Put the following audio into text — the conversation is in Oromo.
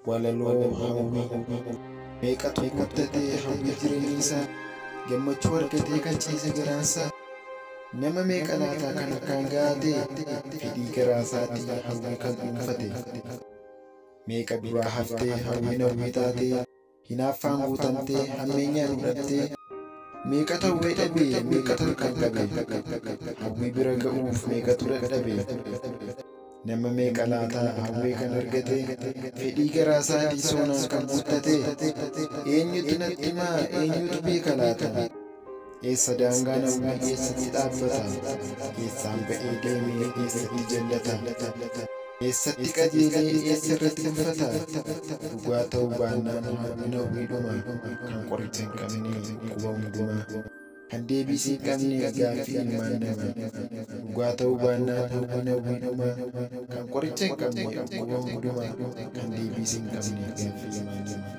walaloo hawwii meeqatu guddatee hawwii jireenyisaa gammachuu argatee kan ciise garaansaa nama meeqa laataa kan akkaan gaatee fedhii garaasaatii hawwii kan dhuunfate meeqa duraa haftee hawwiin hawwii taatee hinaaffaan guutamtee hammeenyaan hudhattee meeqa ta'uu dhabee meeqa tarkaan qabe hawwii bira ga'uuf meeqatu dadhabe nama meeqa laataa hawwii kan argate fedhii garaasaati soonaan kan guuttate eenyutu natti himaa eenyutu beeka laata eessa daangaan hawwii eessatti dhaabbata eessaan ba'ee deemee eessatti jallata eessatti qajeelee eessa irratti uffata dhugaa ta'uu baannaan hawwiin hawwiidhuma kan qoricha hin qabne quba hundumaa kan deebisii hin qabne gaaffii ilmaan namaa dhugaa ta'uu baannaan hawwiin hawwiidhuma kan qoricha hin qabne quba hundumaa kan deebisii hin qabne gaaffii ilmaan namaa